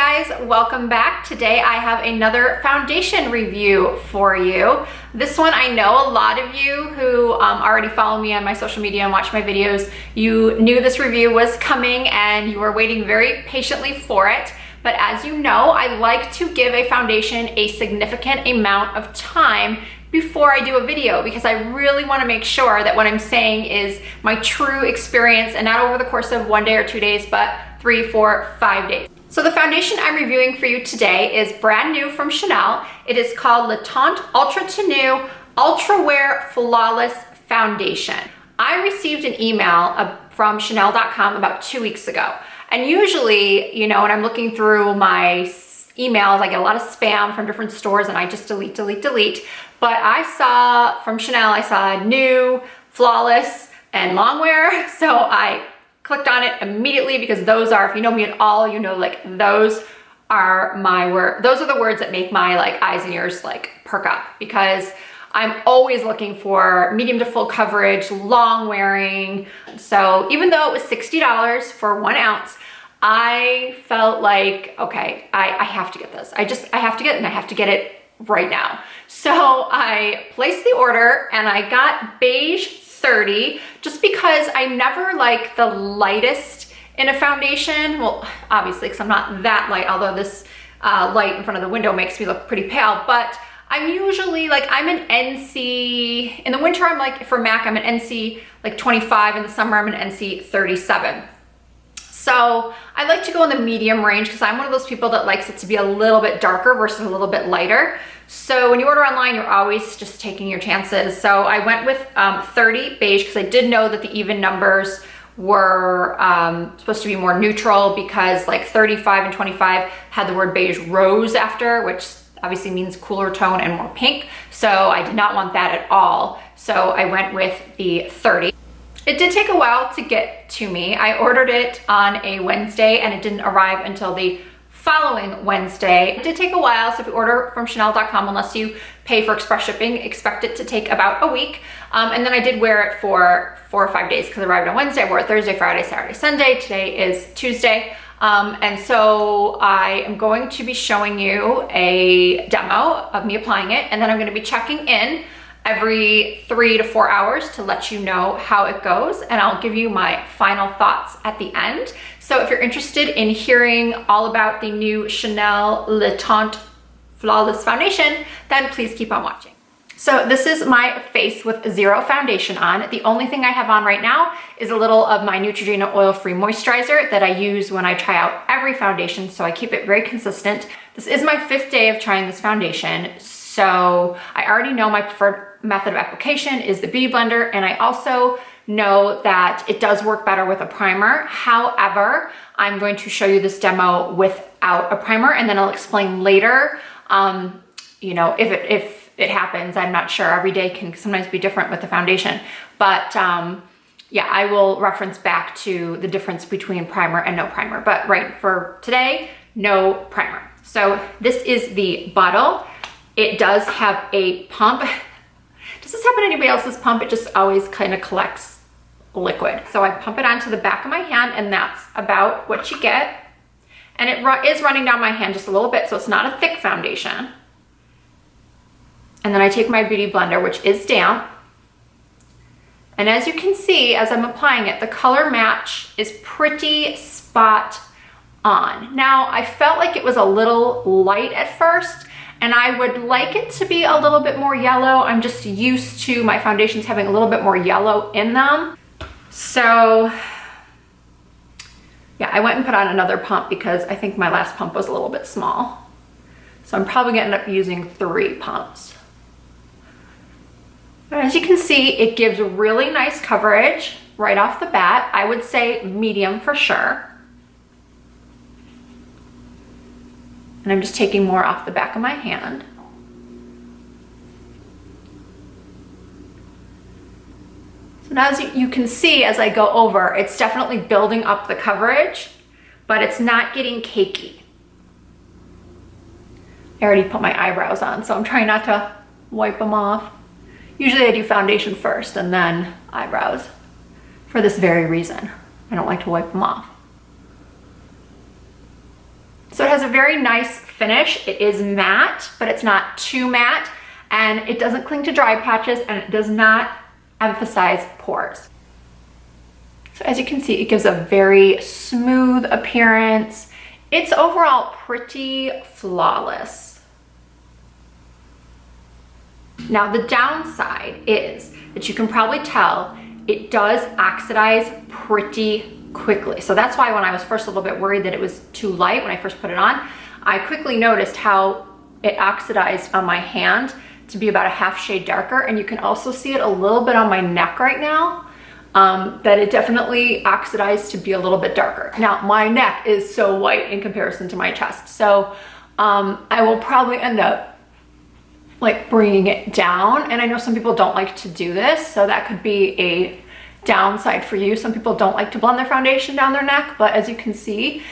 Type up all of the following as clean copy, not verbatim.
guys, welcome back. Today I have another foundation review for you. This one, I know a lot of you who already follow me on my social media and watch my videos, you knew this review was coming and you were waiting very patiently for it. But as you know, I like to give a foundation a significant amount of time before I do a video because I really want to make sure that what I'm saying is my true experience and not over the course of 1 day or 2 days, but 3, 4, 5 days. So the foundation I'm reviewing for you today is brand new from Chanel. It is called Le Teint Ultra Tenue Ultrawear Flawless Foundation. I received an email from Chanel.com about 2 weeks ago. And usually, you know, when I'm looking through my emails, I get a lot of spam from different stores and I just delete. But I saw from Chanel, I saw new, flawless, and longwear. So I clicked on it immediately because those are, if you know me at all, you know, like those are my word. Those are the words that make my like eyes and ears like perk up because I'm always looking for medium to full coverage, long wearing. So even though it was $60 for 1 ounce, I felt like, okay, I have to get this. I have to get it and I have to get it right now. So I placed the order and I got beige 30 just because I never like the lightest in a foundation. Well, obviously, because I'm not that light, although this light in front of the window makes me look pretty pale, but I'm usually like, I'm an NC, in the winter I'm like, for MAC, I'm an NC like 25, in the summer I'm an NC 37. So I like to go in the medium range because I'm one of those people that likes it to be a little bit darker versus a little bit lighter. So when you order online, you're always just taking your chances. So I went with 30 beige because I did know that the even numbers were supposed to be more neutral because like 35 and 25 had the word beige rose after, which obviously means cooler tone and more pink. So I did not want that at all. So I went with the 30. It did take a while to get to me. I ordered it on a Wednesday and it didn't arrive until the following Wednesday. It did take a while, so if you order from Chanel.com, unless you pay for express shipping, expect it to take about a week. And then I did wear it for 4 or 5 days because it arrived on Wednesday. I wore it Thursday, Friday, Saturday, Sunday. Today is Tuesday. And so I am going to be showing you a demo of me applying it, and then I'm going to be checking in every 3 to 4 hours to let you know how it goes, and I'll give you my final thoughts at the end. So if you're interested in hearing all about the new Chanel Le Teint Flawless Foundation, then please keep on watching. So this is my face with zero foundation on. The only thing I have on right now is a little of my Neutrogena oil-free moisturizer that I use when I try out every foundation, so I keep it very consistent. This is my 5th day of trying this foundation, so I already know my preferred method of application is the Beauty Blender, and I also know that it does work better with a primer. However, I'm going to show you this demo without a primer, and then I'll explain later, you know, if it happens. I'm not sure. Every day can sometimes be different with the foundation, but yeah, I will reference back to the difference between primer and no primer, but right for today, no primer. So this is the bottle. It does have a pump. Does this happen to anybody else's pump? It just always kind of collects liquid. So I pump it onto the back of my hand, and that's about what you get. And it is running down my hand just a little bit, so it's not a thick foundation. And then I take my Beauty Blender, which is damp. And as you can see, as I'm applying it, the color match is pretty spot on. Now, I felt like it was a little light at first, and I would like it to be a little bit more yellow. I'm just used to my foundations having a little bit more yellow in them. So yeah, I went and put on another pump because I think my last pump was a little bit small. So I'm probably gonna end up using 3 pumps. As you can see, it gives really nice coverage right off the bat. I would say medium for sure. And I'm just taking more off the back of my hand. So now as you can see, as I go over, it's definitely building up the coverage, but it's not getting cakey. I already put my eyebrows on, so I'm trying not to wipe them off. Usually I do foundation first and then eyebrows for this very reason. I don't like to wipe them off. So it has a very nice finish. It is matte, but it's not too matte, and it doesn't cling to dry patches, and it does not emphasize pores. So as you can see, it gives a very smooth appearance. It's overall pretty flawless. Now the downside is that you can probably tell it does oxidize pretty quickly. So that's why when I was first a little bit worried that it was too light when I first put it on, I quickly noticed how it oxidized on my hand to be about a half shade darker. And you can also see it a little bit on my neck right now, that it definitely oxidized to be a little bit darker. Now my neck is so white in comparison to my chest. So I will probably end up like bringing it down. And I know some people don't like to do this, so that could be a downside for you. Some people don't like to blend their foundation down their neck, but as you can see,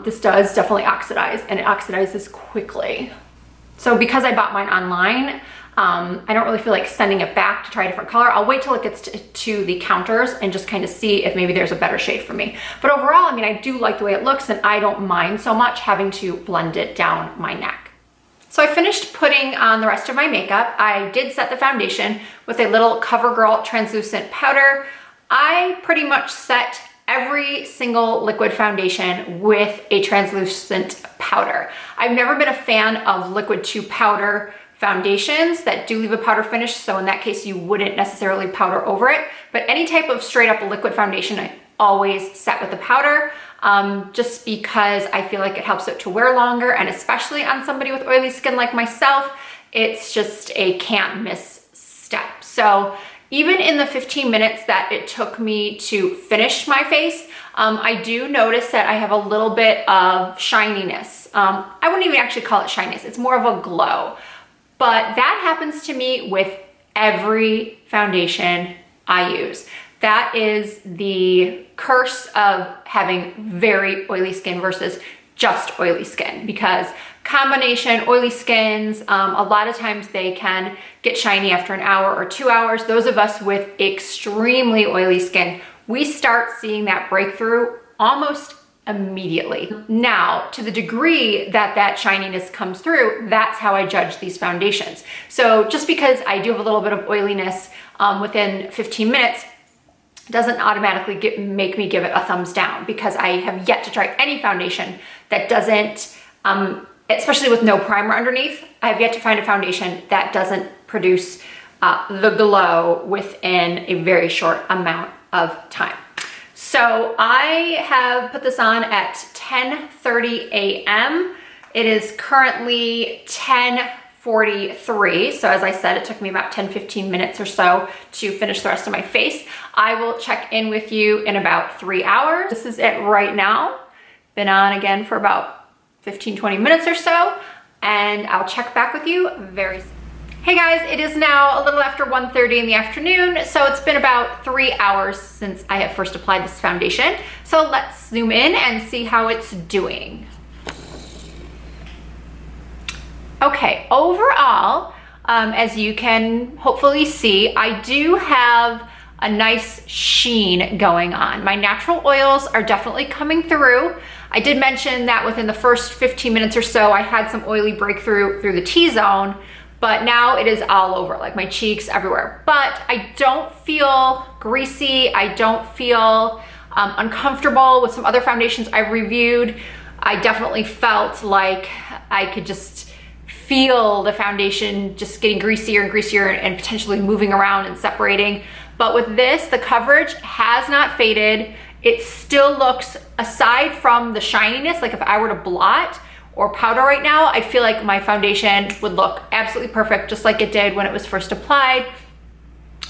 this does definitely oxidize, and it oxidizes quickly. So because I bought mine online, I don't really feel like sending it back to try a different color. I'll wait till it gets to the counters and just kind of see if maybe there's a better shade for me. But overall, I mean, I do like the way it looks, and I don't mind so much having to blend it down my neck. So I finished putting on the rest of my makeup. I did set the foundation with a little CoverGirl translucent powder. I pretty much set every single liquid foundation with a translucent powder. I've never been a fan of liquid to powder foundations that do leave a powder finish, so in that case you wouldn't necessarily powder over it, but any type of straight up liquid foundation I always set with the powder, just because I feel like it helps it to wear longer, and especially on somebody with oily skin like myself, it's just a can't miss step. So even in the 15 minutes that it took me to finish my face, I do notice that I have a little bit of shininess. I wouldn't even actually call it shininess, it's more of a glow. But that happens to me with every foundation I use. That is the curse of having very oily skin versus just oily skin, because combination oily skins, a lot of times they can get shiny after an hour or 2 hours. Those of us with extremely oily skin, we start seeing that breakthrough almost immediately. Now, to the degree that that shininess comes through, that's how I judge these foundations. So just because I do have a little bit of oiliness within 15 minutes doesn't automatically make me give it a thumbs down, because I have yet to try any foundation that doesn't, especially with no primer underneath, I have yet to find a foundation that doesn't produce the glow within a very short amount of time. So I have put this on at 10:30 a.m. It is currently 10:43. So as I said, it took me about 10-15 minutes or so to finish the rest of my face. I will check in with you in about 3 hours. This is it right now. Been on again for about 15-20 minutes or so, and I'll check back with you very soon. Hey guys, it is now a little after 1:30 in the afternoon, so it's been about 3 hours since I have first applied this foundation. So let's zoom in and see how it's doing. Okay, overall, as you can hopefully see, I do have a nice sheen going on. My natural oils are definitely coming through. I did mention that within the first 15 minutes or so, I had some oily breakthrough through the T-zone, but now it is all over, like my cheeks, everywhere. But I don't feel greasy. I don't feel uncomfortable with some other foundations I've reviewed. I definitely felt like I could just feel the foundation just getting greasier and greasier and potentially moving around and separating. But with this, the coverage has not faded. It still looks, aside from the shininess, like if I were to blot or powder right now, I feel like my foundation would look absolutely perfect, just like it did when it was first applied.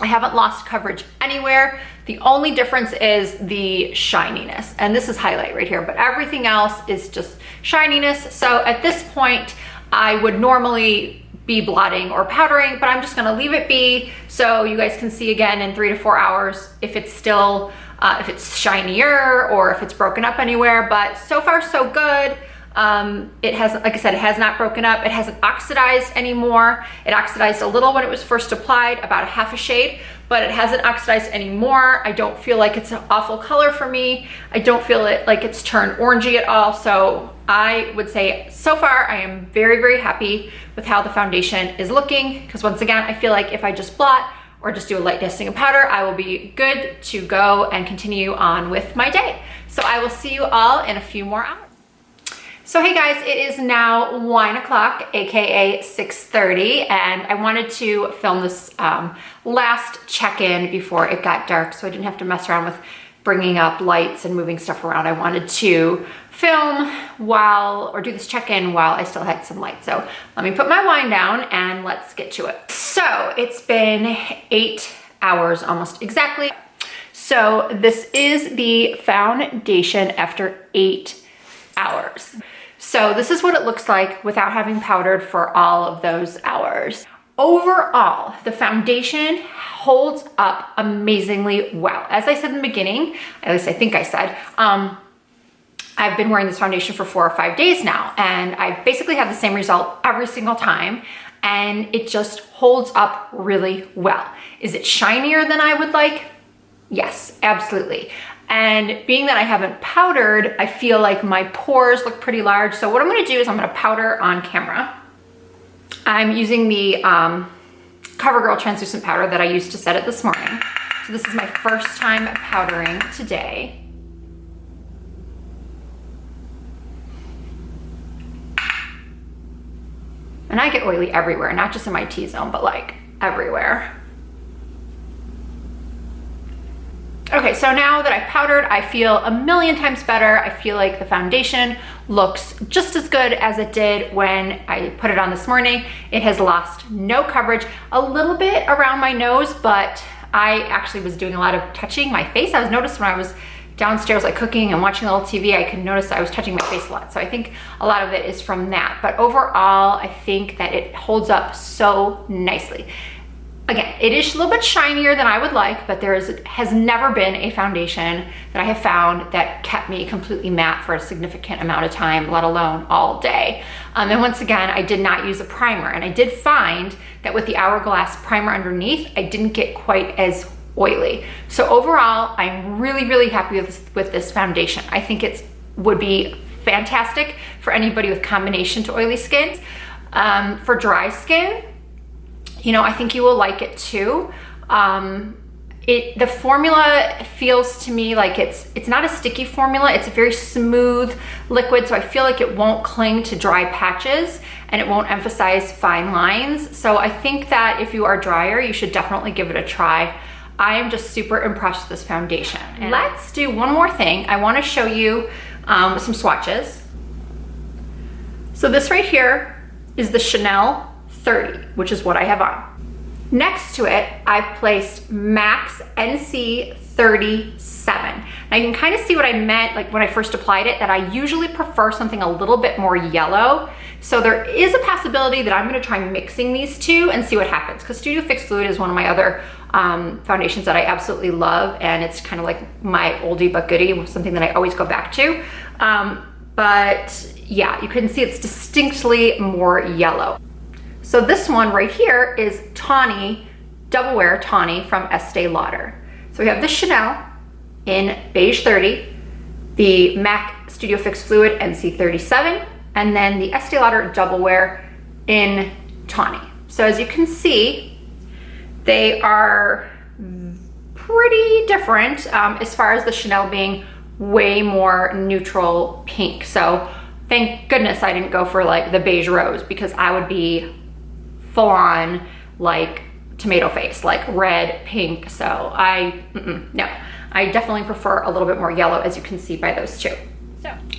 I haven't lost coverage anywhere. The only difference is the shininess, and this is highlight right here, but everything else is just shininess. So at this point, I would normally be blotting or powdering, but I'm just gonna leave it be so you guys can see again in 3 to 4 hours if it's still, if it's shinier or if it's broken up anywhere. But so far so good. It has, like I said, it has not broken up. It hasn't oxidized anymore. It oxidized a little when it was first applied, about a half a shade, but it hasn't oxidized anymore. I don't feel like it's an awful color for me. I don't feel it like it's turned orangey at all. So I would say so far I am very, very happy with how the foundation is looking, because once again, I feel like if I just blot or just do a light dusting of powder, I will be good to go and continue on with my day. So I will see you all in a few more hours. So hey guys, it is now 1 o'clock, aka 6:30, and I wanted to film this last check-in before it got dark, so I didn't have to mess around with bringing up lights and moving stuff around. I wanted to film or do this check-in while I still had some light. So let me put my wine down and let's get to it. So it's been 8 hours almost exactly. So this is the foundation after 8 hours. So this is what it looks like without having powdered for all of those hours. Overall, the foundation holds up amazingly well. As I said in the beginning, at least I think I said, I've been wearing this foundation for 4 or 5 days now, and I basically have the same result every single time, and it just holds up really well. Is it shinier than I would like? Yes, absolutely. And being that I haven't powdered, I feel like my pores look pretty large. So what I'm gonna do is I'm gonna powder on camera. I'm using the CoverGirl translucent powder that I used to set it this morning. So this is my first time powdering today. And I get oily everywhere, not just in my T-zone, but like everywhere. Okay, so now that I've powdered, I feel a million times better. I feel like the foundation looks just as good as it did when I put it on this morning. It has lost no coverage, a little bit around my nose, but I actually was doing a lot of touching my face. I was noticed when I was downstairs like cooking and watching a little TV, I could notice I was touching my face a lot. So I think a lot of it is from that. But overall, I think that it holds up so nicely. Again, it is a little bit shinier than I would like, but there has never been a foundation that I have found that kept me completely matte for a significant amount of time, let alone all day. And once again, I did not use a primer, and I did find that with the Hourglass primer underneath, I didn't get quite as oily. So overall, I'm really, really happy with this foundation. I think it would be fantastic for anybody with combination to oily skin. For dry skin, you know, I think you will like it too. The formula feels to me like it's not a sticky formula. It's a very smooth liquid, so I feel like it won't cling to dry patches and it won't emphasize fine lines. So I think that if you are drier, you should definitely give it a try. I am just super impressed with this foundation. And let's do one more thing. I want to show you some swatches. So this right here is the Chanel 30, which is what I have on. Next to it, I've placed MAC's NC 37. Now you can kind of see what I meant like when I first applied it, that I usually prefer something a little bit more yellow. So there is a possibility that I'm gonna try mixing these two and see what happens, because Studio Fix Fluid is one of my other foundations that I absolutely love, and it's kind of like my oldie but goodie, something that I always go back to. But yeah, you can see it's distinctly more yellow. So this one right here is Tawny, Double Wear Tawny from Estee Lauder. So we have the Chanel in Beige 30, the MAC Studio Fix Fluid NC 37, and then the Estee Lauder Double Wear in Tawny. So as you can see, they are pretty different as far as the Chanel being way more neutral pink. So thank goodness I didn't go for like the beige rose, because I would be full on like tomato face, like red, pink. So no, I definitely prefer a little bit more yellow, as you can see by those two.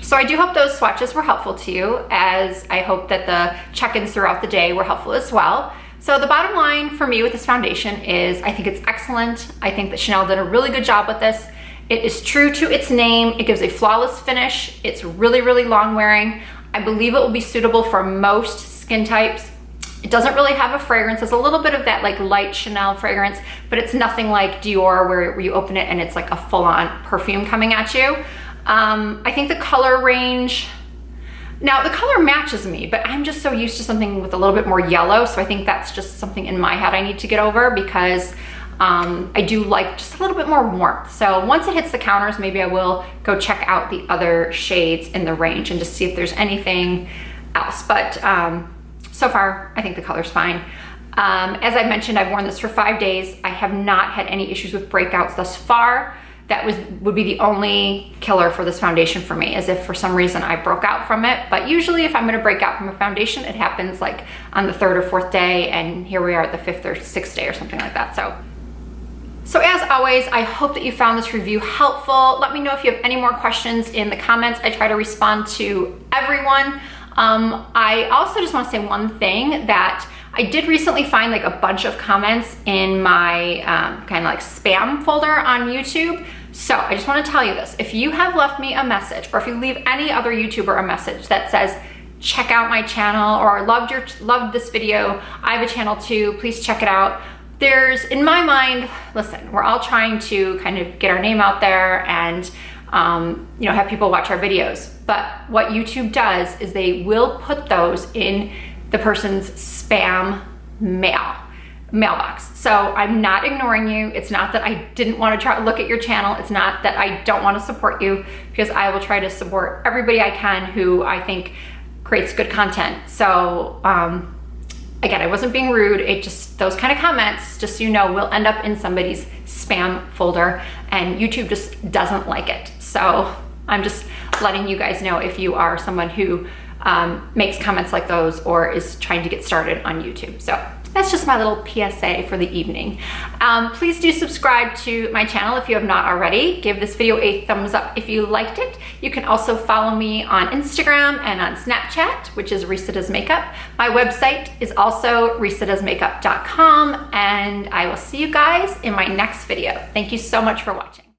So I do hope those swatches were helpful to you, as I hope that the check-ins throughout the day were helpful as well. So the bottom line for me with this foundation is I think it's excellent. I think that Chanel did a really good job with this. It is true to its name. It gives a flawless finish. It's really, really long wearing. I believe it will be suitable for most skin types. It doesn't really have a fragrance. There's a little bit of that like light Chanel fragrance, but it's nothing like Dior where you open it and it's like a full-on perfume coming at you. I think the color range, now the color matches me, but I'm just so used to something with a little bit more yellow. So I think that's just something in my head I need to get over, because I do like just a little bit more warmth. So once it hits the counters, maybe I will go check out the other shades in the range and just see if there's anything else. But so far, I think the color's fine. As I mentioned, I've worn this for 5 days. I have not had any issues with breakouts thus far. That would be the only killer for this foundation for me, as if for some reason I broke out from it. But usually if I'm gonna break out from a foundation, it happens like on the 3rd or 4th day, and here we are at the 5th or 6th day or something like that. So as always, I hope that you found this review helpful. Let me know if you have any more questions in the comments. I try to respond to everyone. I also just want to say one thing, that I did recently find like a bunch of comments in my kind of like spam folder on YouTube. So I just want to tell you this. If you have left me a message, or if you leave any other YouTuber a message that says, check out my channel, or loved this video, I have a channel too, please check it out. There's, in my mind, listen, we're all trying to kind of get our name out there and you know, have people watch our videos. But what YouTube does is they will put those in the person's spam mailbox. So I'm not ignoring you. It's not that I didn't want to try to look at your channel. It's not that I don't want to support you, because I will try to support everybody I can who I think creates good content. So again, I wasn't being rude. It just, those kind of comments, just so you know, will end up in somebody's spam folder, and YouTube just doesn't like it. So I'm just letting you guys know if you are someone who makes comments like those or is trying to get started on YouTube. So that's just my little PSA for the evening. Please do subscribe to my channel if you have not already. Give this video a thumbs up if you liked it. You can also follow me on Instagram and on Snapchat, which is Risa Does Makeup. My website is also risadoesmakeup.com, and I will see you guys in my next video. Thank you so much for watching.